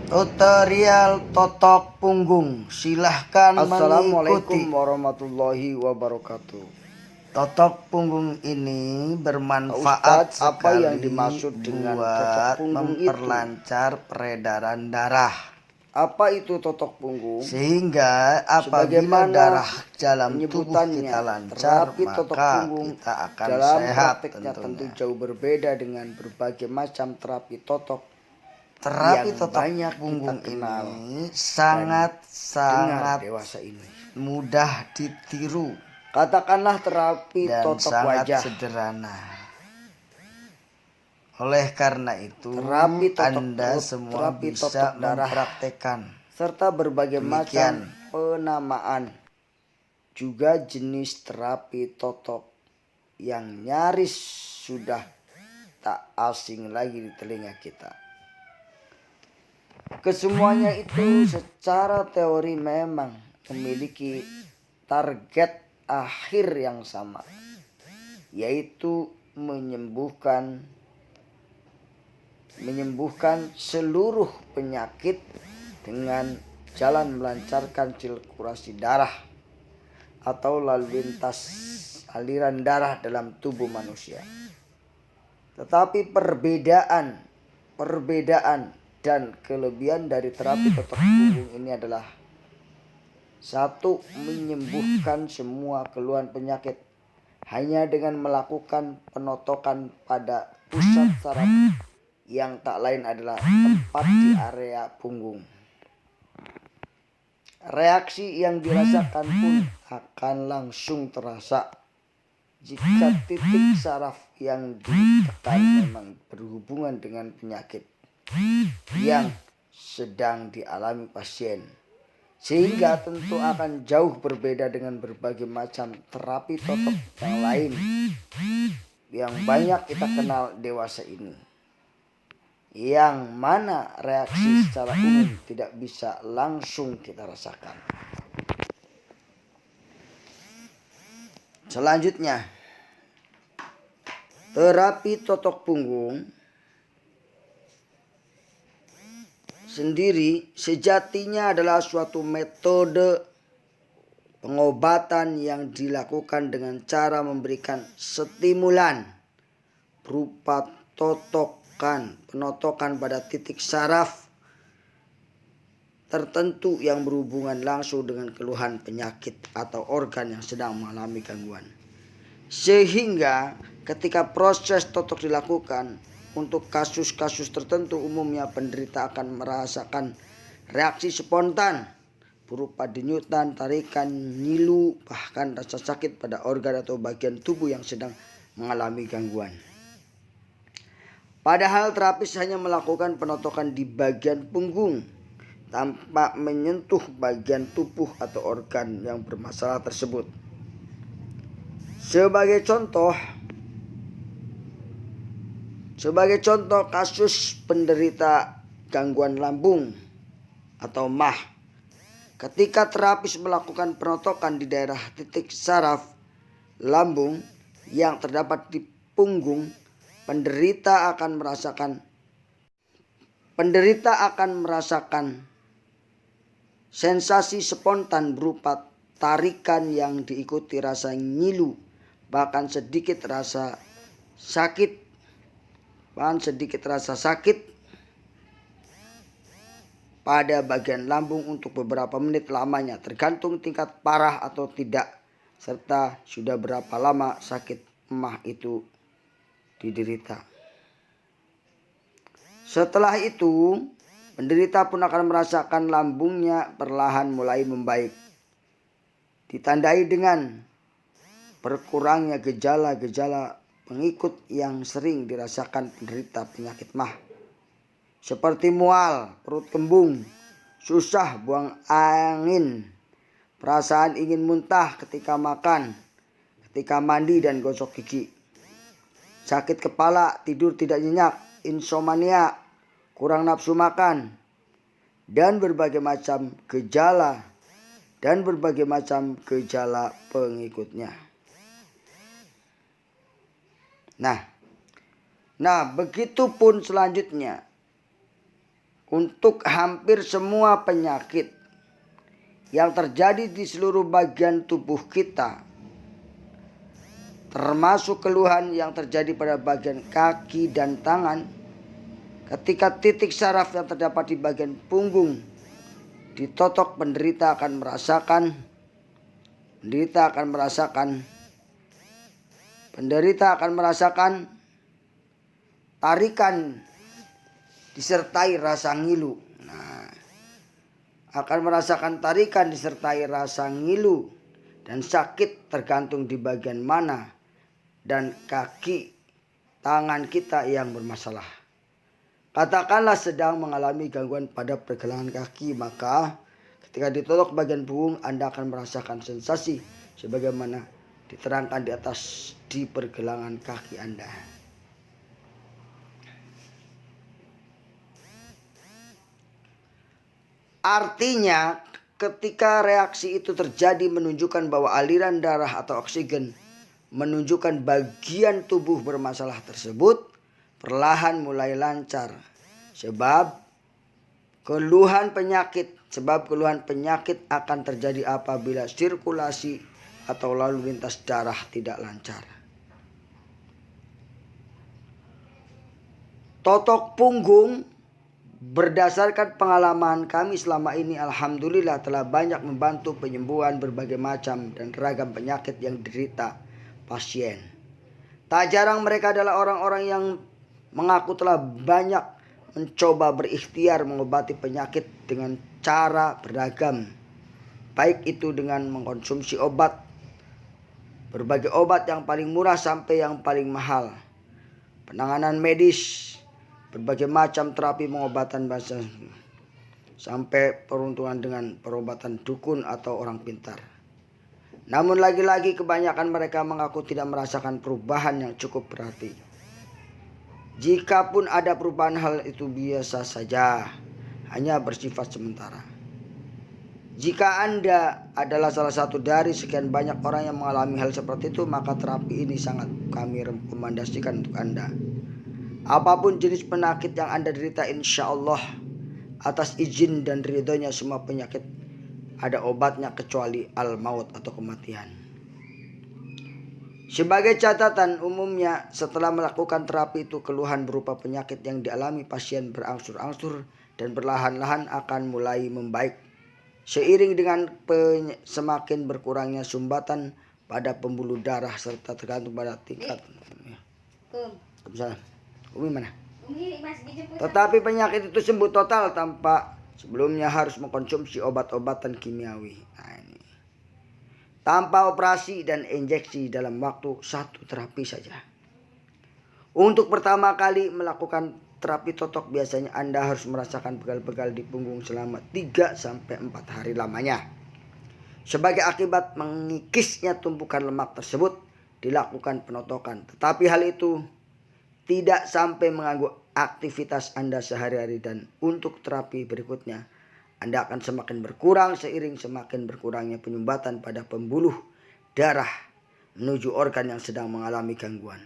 Tutorial totok punggung. Silahkan Assalamualaikum mengikuti. warahmatullahi wabarakatuh. Totok punggung ini bermanfaat Ustadz, apa yang sekali dimaksud dengan totok buat punggung itu? memperlancar peredaran darah. Apa itu totok punggung? Sehingga apabila Sebagaimana darah dalam tubuh kita penyebutannya, lancar, terapi totok maka punggung kita akan dalam sehat prakteknya tentu tentunya. jauh berbeda dengan berbagai macam terapi totok Terapi yang totok banyak kita punggung kenal ini dan dengar sangat dewasa ini. mudah ditiru Katakanlah terapi dan totok sangat wajah. sederhana. Oleh karena itu, Terapi totok Anda perut, semua terapi bisa totok darah, mempraktekkan. serta berbagai macam Demikian. penamaan. Juga jenis terapi totok yang nyaris sudah tak asing lagi di telinga kita. Kesemuanya itu secara teori memang memiliki target akhir yang sama, yaitu menyembuhkan seluruh penyakit dengan jalan melancarkan sirkulasi darah atau lalu lintas aliran darah dalam tubuh manusia. Tetapi perbedaan dan kelebihan dari terapi totok punggung ini adalah: satu, menyembuhkan semua keluhan penyakit hanya dengan melakukan penotokan pada pusat saraf yang tak lain adalah tempat di area punggung. Reaksi yang dirasakan pun akan langsung terasa jika titik saraf yang ditekan memang berhubungan dengan penyakit yang sedang dialami pasien. Sehingga tentu akan jauh berbeda dengan berbagai macam terapi totok yang lain yang banyak kita kenal dewasa ini, yang mana reaksi secara umum tidak bisa langsung kita rasakan. Selanjutnya, terapi totok punggung sendiri sejatinya adalah suatu metode pengobatan yang dilakukan dengan cara memberikan stimulan berupa penotokan pada titik saraf tertentu yang berhubungan langsung dengan keluhan penyakit atau organ yang sedang mengalami gangguan. Sehingga ketika proses totok dilakukan, untuk kasus-kasus tertentu umumnya penderita akan merasakan reaksi spontan berupa denyutan, tarikan, nyilu, bahkan rasa sakit pada organ atau bagian tubuh yang sedang mengalami gangguan. Padahal terapis hanya melakukan penotokan di bagian punggung tanpa menyentuh bagian tubuh atau organ yang bermasalah tersebut. Sebagai contoh kasus penderita gangguan lambung atau MAH. Ketika terapis melakukan penotokan di daerah titik saraf lambung yang terdapat di punggung, penderita akan merasakan sensasi spontan berupa tarikan yang diikuti rasa nyilu, bahkan sedikit rasa sakit pada bagian lambung untuk beberapa menit lamanya, tergantung tingkat parah atau tidak, serta sudah berapa lama sakit MAH itu diderita. Setelah itu, penderita pun akan merasakan lambungnya perlahan mulai membaik, ditandai dengan berkurangnya gejala-gejala pengikut yang sering dirasakan penderita penyakit MAH, seperti mual, perut kembung, susah buang angin, perasaan ingin muntah ketika makan, ketika mandi dan gosok gigi, sakit kepala, tidur tidak nyenyak, insomnia, kurang nafsu makan, dan berbagai macam gejala pengikutnya. Nah, begitupun selanjutnya. untuk hampir semua penyakit yang terjadi di seluruh bagian tubuh kita, termasuk keluhan yang terjadi pada bagian kaki dan tangan. Ketika titik saraf yang terdapat di bagian punggung ditotok, penderita akan merasakan tarikan disertai rasa ngilu. Akan merasakan tarikan disertai rasa ngilu dan sakit tergantung di bagian mana dan kaki tangan kita yang bermasalah. Katakanlah sedang mengalami gangguan pada pergelangan kaki, maka ketika ditotok bagian punggung, Anda akan merasakan sensasi sebagaimana diterangkan di atas di pergelangan kaki Anda. Artinya, ketika reaksi itu terjadi menunjukkan bahwa aliran darah atau oksigen menunjukkan bagian tubuh bermasalah tersebut perlahan mulai lancar. Sebab keluhan penyakit akan terjadi apabila sirkulasi atau lalu lintas darah tidak lancar. Totok punggung, berdasarkan pengalaman kami selama ini, alhamdulillah telah banyak membantu penyembuhan berbagai macam dan ragam penyakit yang diderita pasien. Tak jarang mereka adalah orang-orang yang mengaku telah banyak mencoba berikhtiar mengobati penyakit dengan cara beragam, baik itu dengan mengkonsumsi berbagai obat yang paling murah sampai yang paling mahal, penanganan medis, berbagai macam terapi pengobatan bahasa, sampai peruntungan dengan perobatan dukun atau orang pintar. Namun lagi-lagi kebanyakan mereka mengaku tidak merasakan perubahan yang cukup berarti. Jikapun ada perubahan, hal itu biasa saja, hanya bersifat sementara. Jika Anda adalah salah satu dari sekian banyak orang yang mengalami hal seperti itu, maka terapi ini sangat kami rekomendasikan untuk Anda. Apapun jenis penyakit yang Anda derita, insya Allah atas izin dan ridhonya semua penyakit ada obatnya kecuali al-maut atau kematian. Sebagai catatan, umumnya setelah melakukan terapi itu, keluhan berupa penyakit yang dialami pasien berangsur-angsur dan perlahan-lahan akan mulai membaik seiring dengan semakin berkurangnya sumbatan pada pembuluh darah serta tergantung pada tingkat. Umi mana? Tetapi penyakit itu sembuh total tanpa sebelumnya harus mengkonsumsi obat-obatan kimiawi. Tanpa operasi dan injeksi dalam waktu satu terapi saja. Untuk pertama kali melakukan terapi totok, biasanya Anda harus merasakan pegal-pegal di punggung selama 3-4 hari lamanya. Sebagai akibat mengikisnya tumpukan lemak tersebut, dilakukan penotokan. Tetapi hal itu tidak sampai mengganggu aktivitas Anda sehari-hari, dan untuk terapi berikutnya Anda akan semakin berkurang seiring semakin berkurangnya penyumbatan pada pembuluh darah menuju organ yang sedang mengalami gangguan.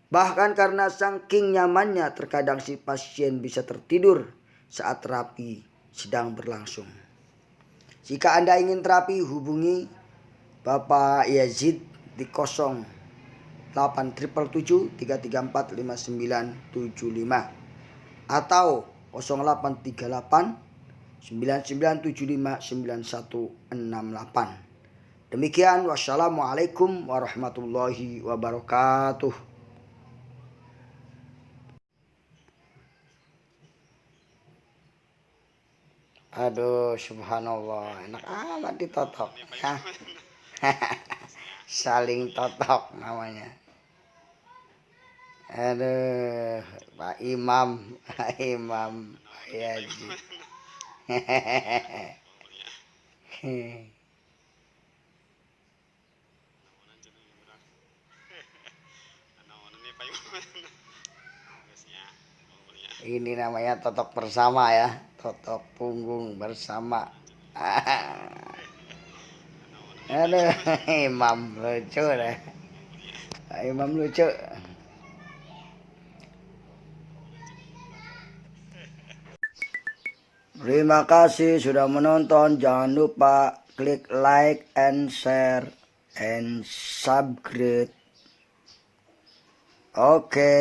Bahkan karena saking nyamannya, terkadang si pasien bisa tertidur saat terapi sedang berlangsung. Jika Anda ingin terapi, hubungi Bapak Yazid di 0877 334 5975 atau 0838 9975 9168. Demikian, wassalamualaikum warahmatullahi wabarakatuh. Aduh, subhanallah, enak amat ditotok ya. Saling totok namanya. Aduh, Pak Imam, Pak Yaji. Ini namanya totok bersama ya, totok punggung bersama. Aduh, Imam lucu deh. Imam lucu. Terima kasih sudah menonton. Jangan lupa klik like and share and subscribe. Oke.